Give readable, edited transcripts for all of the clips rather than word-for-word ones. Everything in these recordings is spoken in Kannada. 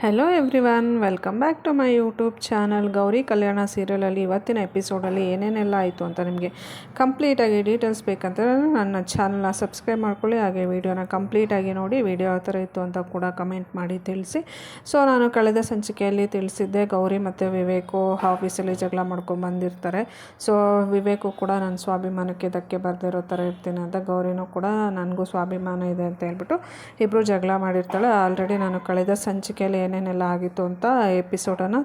Hello everyone, welcome back to my YouTube channel. Gauri Kalyana ಸೀರಿಯಲಲ್ಲಿ ಇವತ್ತಿನ ಎಪಿಸೋಡಲ್ಲಿ ಏನೇನೆಲ್ಲ ಆಯಿತು ಅಂತ ನಿಮಗೆ ಕಂಪ್ಲೀಟಾಗಿ ಡೀಟೇಲ್ಸ್ ಬೇಕಂತಂದರೆ ನನ್ನ ಚಾನಲ್ನ ಸಬ್ಸ್ಕ್ರೈಬ್ ಮಾಡ್ಕೊಳ್ಳಿ. ಹಾಗೆ ವೀಡಿಯೋನ ಕಂಪ್ಲೀಟಾಗಿ ನೋಡಿ, ವೀಡಿಯೋ ಯಾವ ಥರ ಇತ್ತು ಅಂತ ಕೂಡ ಕಮೆಂಟ್ ಮಾಡಿ ತಿಳಿಸಿ. ಸೊ ನಾನು ಕಳೆದ ಸಂಚಿಕೆಯಲ್ಲಿ ತಿಳಿಸಿದ್ದೆ, ಗೌರಿ ಮತ್ತು ವಿವೇಕು ಆಫೀಸಲ್ಲಿ ಜಗಳ ಮಾಡ್ಕೊಂಡು ಬಂದಿರ್ತಾರೆ. ಸೊ ವಿವೇಕು ಕೂಡ ನನ್ನ ಸ್ವಾಭಿಮಾನಕ್ಕೆ ಧಕ್ಕೆ ಬರದಿರೋ ಥರ ಇರ್ತೀನಿ ಅಂತ, ಗೌರಿನೂ ಕೂಡ ನನಗೂ ಸ್ವಾಭಿಮಾನ ಇದೆ ಅಂತ ಹೇಳ್ಬಿಟ್ಟು ಇಬ್ಬರು ಜಗಳ ಮಾಡಿರ್ತಾಳೆ. ಆಲ್ರೆಡಿ ನಾನು ಕಳೆದ ಸಂಚಿಕೆಯಲ್ಲಿ ಏನೇನೆಲ್ಲ ಆಗಿತ್ತು ಅಂತ ಎಪಿಸೋಡನ್ನು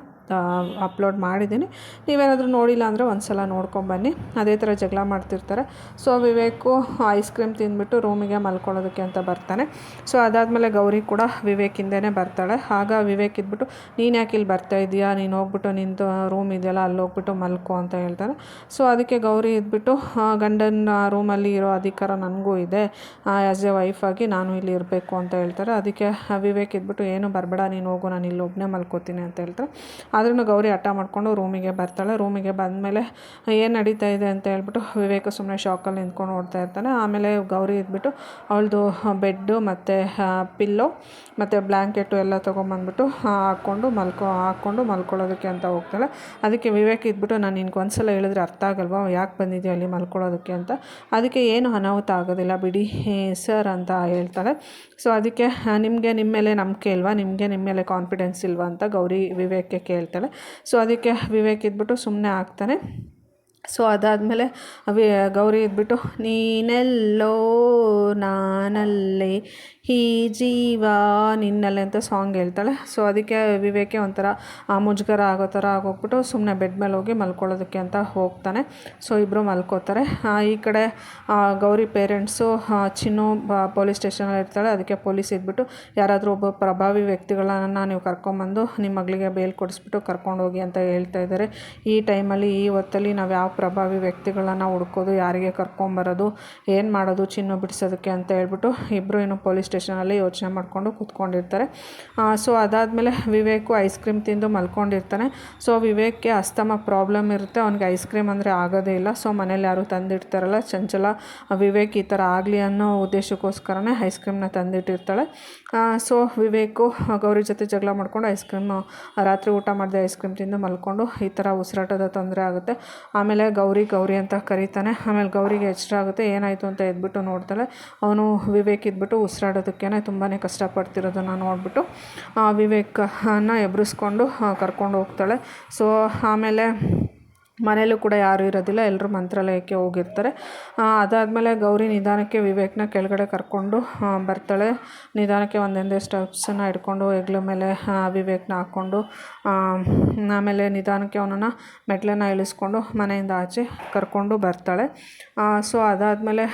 ಅಪ್ಲೋಡ್ ಮಾಡಿದ್ದೀನಿ. ನೀವೇನಾದರೂ ನೋಡಿಲ್ಲ ಅಂದರೆ ಒಂದು ಸಲ ನೋಡ್ಕೊಂಬನ್ನಿ. ಅದೇ ಥರ ಜಗಳ ಮಾಡ್ತಿರ್ತಾರೆ. ಸೊ ವಿವೇಕು ಐಸ್ ಕ್ರೀಮ್ ತಿಂದ್ಬಿಟ್ಟು ರೂಮಿಗೆ ಮಲ್ಕೊಳ್ಳೋದಕ್ಕೆ ಅಂತ ಬರ್ತಾನೆ. ಸೊ ಅದಾದಮೇಲೆ ಗೌರಿ ಕೂಡ ವಿವೇಕಿಂದನೇ ಬರ್ತಾಳೆ. ಆಗ ವಿವೇಕ್ ಇದ್ಬಿಟ್ಟು, ನೀನು ಯಾಕೆ ಇಲ್ಲಿ ಬರ್ತಾ ಇದೆಯಾ, ನೀನು ಹೋಗ್ಬಿಟ್ಟು ನಿಂತು ರೂಮ್ ಇದೆಯಲ್ಲ ಅಲ್ಲಿ ಹೋಗ್ಬಿಟ್ಟು ಮಲ್ಕೊ ಅಂತ ಹೇಳ್ತಾನೆ. ಸೊ ಅದಕ್ಕೆ ಗೌರಿ ಇದ್ಬಿಟ್ಟು, ಗಂಡನ ರೂಮಲ್ಲಿ ಇರೋ ಅಧಿಕಾರ ನನಗೂ ಇದೆ, ಆ್ಯಸ್ ಎ ವೈಫಾಗಿ ನಾನು ಇಲ್ಲಿ ಇರಬೇಕು ಅಂತ ಹೇಳ್ತಾರೆ. ಅದಕ್ಕೆ ವಿವೇಕ್ ಇದ್ಬಿಟ್ಟು, ಏನು ಬರಬೇಡ, ನೀನು ಹೋಗು, ನಾನು ಇಲ್ಲಿ ಒಬ್ಬನೇ ಮಲ್ಕೋತೀನಿ ಅಂತ ಹೇಳ್ತಾರೆ. ಆದ್ರೂ ಗೌರಿ ಹಠ ಮಾಡಿಕೊಂಡು ರೂಮಿಗೆ ಬರ್ತಾಳೆ. ರೂಮಿಗೆ ಬಂದಮೇಲೆ ಏನು ನಡೀತಾ ಇದೆ ಅಂತ ಹೇಳ್ಬಿಟ್ಟು ವಿವೇಕ ಸುಮ್ಮನೆ ಶಾಕಲ್ಲಿ ನಿಂತ್ಕೊಂಡು ನೋಡ್ತಾ ಇರ್ತಾನೆ. ಆಮೇಲೆ ಗೌರಿ ಇದ್ಬಿಟ್ಟು ಅವಳದು ಬೆಡ್ಡು ಮತ್ತು ಪಿಲ್ಲೋ ಮತ್ತು ಬ್ಲ್ಯಾಂಕೆಟು ಎಲ್ಲ ತೊಗೊಂಬಂದ್ಬಿಟ್ಟು ಹಾಕ್ಕೊಂಡು ಮಲ್ಕೊಳ್ಳೋದಕ್ಕೆ ಅಂತ ಹೋಗ್ತಾಳೆ. ಅದಕ್ಕೆ ವಿವೇಕ್ ಇದ್ಬಿಟ್ಟು, ನಾನು ನಿನ್ಗೆ ಒಂದ್ಸಲ ಹೇಳಿದ್ರೆ ಅರ್ಥ ಆಗಲ್ವಾ, ಯಾಕೆ ಬಂದಿದ್ಯಾ ಅಲ್ಲಿ ಮಲ್ಕೊಳ್ಳೋದಕ್ಕೆ ಅಂತ. ಅದಕ್ಕೆ ಏನು ಅನಾಹುತ ಆಗೋದಿಲ್ಲ ಬಿಡಿ ಸರ್ ಅಂತ ಹೇಳ್ತಾಳೆ. ಸೊ ಅದಕ್ಕೆ ನಿಮಗೆ ನಿಮ್ಮ ಮೇಲೆ ನಂಬಿಕೆ ಇಲ್ವಾ, ನಿಮಗೆ ನಿಮ್ಮ ಮೇಲೆ ಕಾನ್ಫಿಡೆನ್ಸ್ ಇಲ್ವಾ ಅಂತ ಗೌರಿ ವಿವೇಕ್ಗೆ ಕೇಳ್ತಾಳೆ. ಸೊ ಅದಕ್ಕೆ ವಿವೇಕ್ ಇದ್ಬಿಟ್ಟು ಸುಮ್ಮನೆ ಆಗ್ತಾನೆ. ಸೊ ಅದಾದಮೇಲೆ ಗೌರಿ ಇದ್ಬಿಟ್ಟು, ನೀನೆಲ್ಲೋ ನಾನಲ್ಲೇ ಈ ಜೀವ ನಿನ್ನಲ್ಲೇ ಅಂತ ಸಾಂಗ್ ಹೇಳ್ತಾಳೆ. ಸೊ ಅದಕ್ಕೆ ವಿವೇಕೆ ಒಂಥರ ಮುಜುಗರ ಆಗೋ ಥರ ಆಗೋಗ್ಬಿಟ್ಟು ಸುಮ್ಮನೆ ಬೆಡ್ ಮೇಲೆ ಹೋಗಿ ಮಲ್ಕೊಳ್ಳೋದಕ್ಕೆ ಅಂತ ಹೋಗ್ತಾನೆ. ಸೊ ಇಬ್ಬರು ಮಲ್ಕೋತಾರೆ. ಈ ಕಡೆ ಗೌರಿ ಪೇರೆಂಟ್ಸು ಚಿನ್ನು ಪೊಲೀಸ್ ಸ್ಟೇಷನಲ್ಲಿ ಇರ್ತಾಳೆ. ಅದಕ್ಕೆ ಪೊಲೀಸ್ ಇದ್ಬಿಟ್ಟು, ಯಾರಾದರೂ ಒಬ್ಬ ಪ್ರಭಾವಿ ವ್ಯಕ್ತಿಗಳನ್ನು ನೀವು ಕರ್ಕೊಂಬಂದು ನಿಮ್ಮ ಮಗಳಿಗೆ ಬೇಲ್ ಕೊಡಿಸ್ಬಿಟ್ಟು ಕರ್ಕೊಂಡೋಗಿ ಅಂತ ಹೇಳ್ತಾ ಇದ್ದಾರೆ. ಈ ಟೈಮಲ್ಲಿ ಈ ಹೊತ್ತಲ್ಲಿ ನಾವು ಯಾವ ಪ್ರಭಾವಿ ವ್ಯಕ್ತಿಗಳನ್ನು ಹುಡ್ಕೋದು, ಯಾರಿಗೆ ಕರ್ಕೊಂಬರೋದು, ಏನು ಮಾಡೋದು ಚಿನ್ನು ಬಿಡಿಸೋದಕ್ಕೆ ಅಂತ ಹೇಳ್ಬಿಟ್ಟು ಇಬ್ಬರು ಇನ್ನು ಪೊಲೀಸ್ ಸ್ಟೇಷನಲ್ಲಿ ಯೋಚನೆ ಮಾಡಿಕೊಂಡು ಕೂತ್ಕೊಂಡಿರ್ತಾರೆ. ಸೊ ಅದಾದಮೇಲೆ ವಿವೇಕು ಐಸ್ ಕ್ರೀಮ್ ತಿಂದು ಮಲ್ಕೊಂಡಿರ್ತಾನೆ. ಸೊ ವಿವೇಕ್ಗೆ ಅಸ್ತಮ ಪ್ರಾಬ್ಲಮ್ ಇರುತ್ತೆ, ಅವ್ನಿಗೆ ಐಸ್ ಕ್ರೀಮ್ ಅಂದರೆ ಆಗೋದೇ ಇಲ್ಲ. ಸೊ ಮನೇಲಿ ಯಾರು ತಂದಿಡ್ತಾರಲ್ಲ ಚಂಚಲ, ವಿವೇಕ್ ಈ ಥರ ಆಗಲಿ ಅನ್ನೋ ಉದ್ದೇಶಕ್ಕೋಸ್ಕರನೇ ಐಸ್ ಕ್ರೀಮ್ನ ತಂದಿಟ್ಟಿರ್ತಾಳೆ. ಸೊ ವಿವೇಕು ಗೌರಿ ಜೊತೆ ಜಗಳ ಮಾಡ್ಕೊಂಡು ಐಸ್ ಕ್ರೀಮು ರಾತ್ರಿ ಊಟ ಮಾಡಿದೆ ಐಸ್ ಕ್ರೀಮ್ ತಿಂದು ಮಲ್ಕೊಂಡು ಈ ಥರ ಉಸಿರಾಟದ ತೊಂದರೆ ಆಗುತ್ತೆ. ಆಮೇಲೆ ಗೌರಿ ಅಂತ ಕರೀತಾನೆ. ಆಮೇಲೆ ಗೌರಿಗೆ ಎಚ್ಚರ ಆಗುತ್ತೆ, ಏನಾಯಿತು ಅಂತ ಎದ್ಬಿಟ್ಟು ನೋಡ್ತಾಳೆ. ಅವನು ವಿವೇಕ್ ಇದ್ಬಿಟ್ಟು ಉಸಿರಾಡೋದಕ್ಕೇ ತುಂಬಾ ಕಷ್ಟಪಡ್ತಿರೋದನ್ನು ನೋಡಿಬಿಟ್ಟು ವಿವೇಕನ್ನ ಎಬ್ರಿಸ್ಕೊಂಡು ಕರ್ಕೊಂಡು ಹೋಗ್ತಾಳೆ. ಸೊ ಆಮೇಲೆ ಮನೇಲೂ ಕೂಡ ಯಾರೂ ಇರೋದಿಲ್ಲ, ಎಲ್ಲರೂ ಮಂತ್ರಾಲಯಕ್ಕೆ ಹೋಗಿರ್ತಾರೆ. ಅದಾದಮೇಲೆ ಗೌರಿ ನಿಧಾನಕ್ಕೆ ವಿವೇಕ್ನ ಕೆಳಗಡೆ ಕರ್ಕೊಂಡು ಬರ್ತಾಳೆ. ನಿಧಾನಕ್ಕೆ ಒಂದೊಂದೇ ಸ್ಟೆಪ್ಸನ್ನು ಹಿಡ್ಕೊಂಡು ಹೆಗ್ಲ ಮೇಲೆ ವಿವೇಕ್ನ ಹಾಕ್ಕೊಂಡು ಆಮೇಲೆ ನಿಧಾನಕ್ಕೆ ಅವನನ್ನು ಮೆಟ್ಲನ್ನು ಇಳಿಸ್ಕೊಂಡು ಮನೆಯಿಂದ ಆಚೆ ಕರ್ಕೊಂಡು ಬರ್ತಾಳೆ. ಸೊ ಅದಾದಮೇಲೆ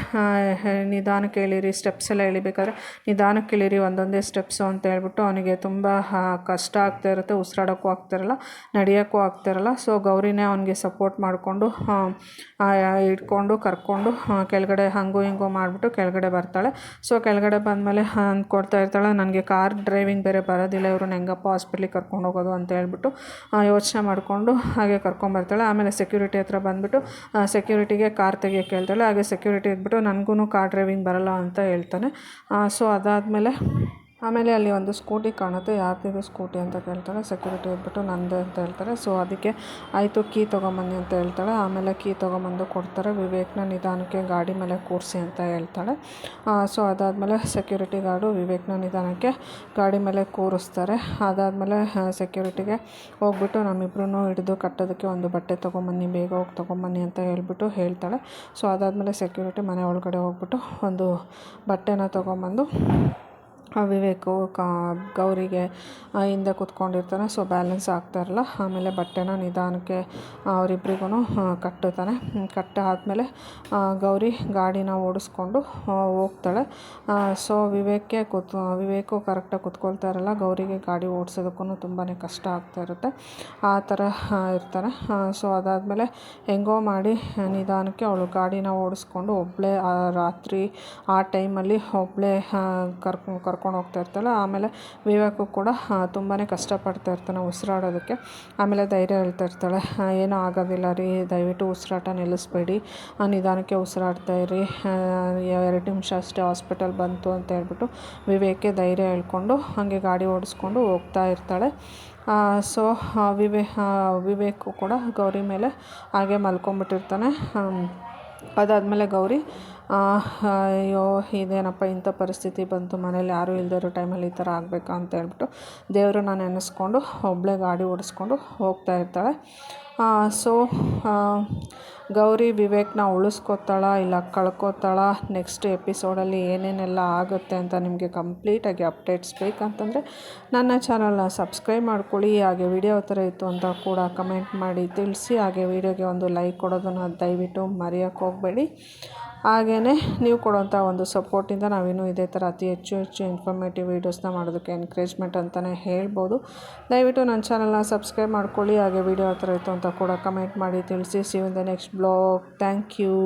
ನಿಧಾನಕ್ಕೆ ಇಳಿರಿ, ಸ್ಟೆಪ್ಸ್ ಎಲ್ಲ ಇಳಿಬೇಕಾದ್ರೆ ನಿಧಾನಕ್ಕೆ ಇಳಿರಿ, ಒಂದೊಂದೇ ಸ್ಟೆಪ್ಸು ಅಂತ ಹೇಳ್ಬಿಟ್ಟು ಅವನಿಗೆ ತುಂಬ ಕಷ್ಟ ಆಗ್ತಾ ಇರುತ್ತೆ. ಉಸಿರಾಡೋಕ್ಕೂ ಆಗ್ತಿರಲ್ಲ, ನಡೆಯೋಕ್ಕೂ ಆಗ್ತಿರಲ್ಲ. ಸೊ ಗೌರಿನೇ ಅವನಿಗೆ ಸಪೋರ್ಟ್ ಮಾಡಿಕೊಂಡು ಇಟ್ಕೊಂಡು ಕರ್ಕೊಂಡು ಕೆಳಗಡೆ ಹಂಗೂ ಹಿಂಗೂ ಮಾಡಿಬಿಟ್ಟು ಕೆಳಗಡೆ ಬರ್ತಾಳೆ. ಸೊ ಕೆಳಗಡೆ ಬಂದಮೇಲೆ ಅಂದ್ಕೊಡ್ತಾ ಇರ್ತಾಳೆ, ನನಗೆ ಕಾರ್ ಡ್ರೈವಿಂಗ್ ಬೇರೆ ಬರೋದಿಲ್ಲ, ಇವ್ರನ್ನ ಹೆಂಗಪ್ಪ ಹಾಸ್ಪಿಟ್ಲಿಗೆ ಕರ್ಕೊಂಡು ಹೋಗೋದು ಅಂತ ಹೇಳ್ಬಿಟ್ಟು ಯೋಚನೆ ಮಾಡಿಕೊಂಡು ಹಾಗೆ ಕರ್ಕೊಂಬರ್ತಾಳೆ. ಆಮೇಲೆ ಸೆಕ್ಯೂರಿಟಿ ಹತ್ರ ಬಂದುಬಿಟ್ಟು ಸೆಕ್ಯೂರಿಟಿಗೆ ಕಾರ್ ತೆಗಿಯೋಕ್ಕೆ ಹೇಳ್ತಾಳೆ. ಹಾಗೆ ಸೆಕ್ಯೂರಿಟಿ ಇದ್ಬಿಟ್ಟು, ನನಗೂ ಕಾರ್ ಡ್ರೈವಿಂಗ್ ಬರೋಲ್ಲ ಅಂತ ಹೇಳ್ತಾನೆ. ಸೊ ಅದಾದಮೇಲೆ ಆಮೇಲೆ ಅಲ್ಲಿ ಒಂದು ಸ್ಕೂಟಿ ಕಾಣುತ್ತೆ. ಯಾರ್ದಿದು ಸ್ಕೂಟಿ ಅಂತ ಕೇಳ್ತಾಳೆ. ಸೆಕ್ಯೂರಿಟಿ ಇದ್ಬಿಟ್ಟು ನಂದೇ ಅಂತ ಹೇಳ್ತಾರೆ. ಸೊ ಅದಕ್ಕೆ ಆಯಿತು ಕೀ ತೊಗೊಂಬನ್ನಿ ಅಂತ ಹೇಳ್ತಾಳೆ. ಆಮೇಲೆ ಕೀ ತೊಗೊಂಬಂದು ಕೊಡ್ತಾರೆ. ವಿವೇಕ್ನ ನಿಧಾನಕ್ಕೆ ಗಾಡಿ ಮೇಲೆ ಕೂರಿಸಿ ಅಂತ ಹೇಳ್ತಾಳೆ. ಸೊ ಅದಾದಮೇಲೆ ಸೆಕ್ಯೂರಿಟಿ ಗಾರ್ಡು ವಿವೇಕ್ನ ನಿಧಾನಕ್ಕೆ ಗಾಡಿ ಮೇಲೆ ಕೂರಿಸ್ತಾರೆ. ಅದಾದಮೇಲೆ ಸೆಕ್ಯೂರಿಟಿಗೆ ಹೋಗ್ಬಿಟ್ಟು ನಮ್ಮಿಬ್ರೂ ಹಿಡಿದು ಕಟ್ಟೋದಕ್ಕೆ ಒಂದು ಬಟ್ಟೆ ತೊಗೊಂಬನ್ನಿ, ಬೇಗ ಹೋಗಿ ತೊಗೊಂಬನ್ನಿ ಅಂತ ಹೇಳ್ತಾಳೆ. ಸೊ ಅದಾದಮೇಲೆ ಸೆಕ್ಯೂರಿಟಿ ಮನೆ ಒಳಗಡೆ ಹೋಗ್ಬಿಟ್ಟು ಒಂದು ಬಟ್ಟೆನ ತೊಗೊಂಬಂದು ವಿವೇಕು ಗೌರಿಗೆ ಹಿಂದೆ ಕೂತ್ಕೊಂಡಿರ್ತಾನೆ. So balance ಆಗ್ತಾಯಿರಲ್ಲ. ಆಮೇಲೆ ಬಟ್ಟೆನ ನಿಧಾನಕ್ಕೆ ಅವರಿಬ್ರಿಗೂ ಕಟ್ಟುತ್ತಾನೆ. ಕಟ್ಟಾದಮೇಲೆ ಗೌರಿ ಗಾಡಿನ ಓಡಿಸ್ಕೊಂಡು ಹೋಗ್ತಾಳೆ. ಸೊ ವಿವೇಕು ಕರೆಕ್ಟಾಗಿ ಕೂತ್ಕೊಳ್ತಾ ಇರಲ್ಲ. ಗೌರಿಗೆ ಗಾಡಿ ಓಡಿಸೋದಕ್ಕೂ ತುಂಬಾ ಕಷ್ಟ ಆಗ್ತಾ ಇರುತ್ತೆ. ಆ ಥರ ಇರ್ತಾನೆ. ಸೊ ಅದಾದಮೇಲೆ ಹೆಂಗೋ ಮಾಡಿ ನಿಧಾನಕ್ಕೆ ಅವಳು ಗಾಡಿನ ಓಡಿಸ್ಕೊಂಡು ಒಬ್ಬಳೇ ರಾತ್ರಿ ಆ ಟೈಮಲ್ಲಿ ಒಬ್ಬಳೇ ಕರ್ಕೊಂಡು ಹೋಗ್ತಾ ಇರ್ತಾಳೆ. ಆಮೇಲೆ ವಿವೇಕು ಕೂಡ ತುಂಬಾ ಕಷ್ಟಪಡ್ತಾ ಇರ್ತಾನೆ ಉಸಿರಾಡೋದಕ್ಕೆ. ಆಮೇಲೆ ಧೈರ್ಯ ಹೇಳ್ತಾ ಇರ್ತಾಳೆ, ಏನೂ ಆಗೋದಿಲ್ಲ ರೀ, ದಯವಿಟ್ಟು ಉಸಿರಾಟ ನಿಲ್ಲಿಸ್ಬೇಡಿ, ನಿಧಾನಕ್ಕೆ ಉಸಿರಾಡ್ತಾ ಇರಿ, 2 ನಿಮಿಷ ಅಷ್ಟೇ ಹಾಸ್ಪಿಟಲ್ ಬಂತು ಅಂತ ಹೇಳ್ಬಿಟ್ಟು ವಿವೇಕ್ಗೆ ಧೈರ್ಯ ಹೇಳ್ಕೊಂಡು ಹಾಗೆ ಗಾಡಿ ಓಡಿಸ್ಕೊಂಡು ಹೋಗ್ತಾ ಇರ್ತಾಳೆ. ಸೊ ವಿವೇಕು ಕೂಡ ಗೌರಿ ಮೇಲೆ ಹಾಗೆ ಮಲ್ಕೊಂಬಿಟ್ಟಿರ್ತಾನೆ. ಅದಾದಮೇಲೆ ಗೌರಿ ಅಯ್ಯೋ ಇದೇನಪ್ಪ ಇಂಥ ಪರಿಸ್ಥಿತಿ ಬಂತು, ಮನೇಲಿ ಯಾರೂ ಇಲ್ಲದೆ ಇರೋ ಟೈಮಲ್ಲಿ ಈ ಥರ ಆಗಬೇಕಾ ಅಂತ ಹೇಳ್ಬಿಟ್ಟು ದೇವರನ್ನ ನೆನೆಸ್ಕೊಂಡು ಒಬ್ಬಳೇ ಗಾಡಿ ಓಡಿಸ್ಕೊಂಡು ಹೋಗ್ತಾ ಇರ್ತಾಳೆ. ಸೊ ಗೌರಿ ವಿವೇಕ್ನ ಉಳಿಸ್ಕೊತಾಳ ಇಲ್ಲ ಕಳ್ಕೊತಾಳ, ನೆಕ್ಸ್ಟ್ ಎಪಿಸೋಡಲ್ಲಿ ಏನೇನೆಲ್ಲ ಆಗುತ್ತೆ ಅಂತ ನಿಮಗೆ ಕಂಪ್ಲೀಟಾಗಿ ಅಪ್ಡೇಟ್ಸ್ ಬೇಕಂತಂದರೆ ನನ್ನ ಚಾನಲ್ನ ಸಬ್ಸ್ಕ್ರೈಬ್ ಮಾಡ್ಕೊಳ್ಳಿ. ಹಾಗೆ ವಿಡಿಯೋ ಥರ ಇತ್ತು ಅಂತ ಕೂಡ ಕಮೆಂಟ್ ಮಾಡಿ ತಿಳಿಸಿ. ಹಾಗೆ ವಿಡಿಯೋಗೆ ಒಂದು ಲೈಕ್ ಕೊಡೋದನ್ನು ದಯವಿಟ್ಟು ಮರೆಯೋಕ್ಕೆ ಹೋಗಬೇಡಿ. ಹಾಗೆಯೇ ನೀವು ಕೊಡುವಂಥ ಒಂದು ಸಪೋರ್ಟಿಂದ ನಾವಿನ್ನೂ ಇದೇ ಥರ ಅತಿ ಹೆಚ್ಚು ಇನ್ಫಾರ್ಮೇಟಿವ್ ವೀಡಿಯೋಸ್ನ ಮಾಡೋದಕ್ಕೆ ಎನ್ಕರೇಜ್ಮೆಂಟ್ ಅಂತಲೇ ಹೇಳ್ಬೋದು. ದಯವಿಟ್ಟು ನನ್ನ ಚಾನಲ್ನ ಸಬ್ಸ್ಕ್ರೈಬ್ ಮಾಡ್ಕೊಳ್ಳಿ. ಹಾಗೆ ವಿಡಿಯೋ ಥರ ಇತ್ತು ಅಂತ ಕೂಡ ಕಮೆಂಟ್ ಮಾಡಿ ತಿಳಿಸಿ. See you in the next blog. Thank you.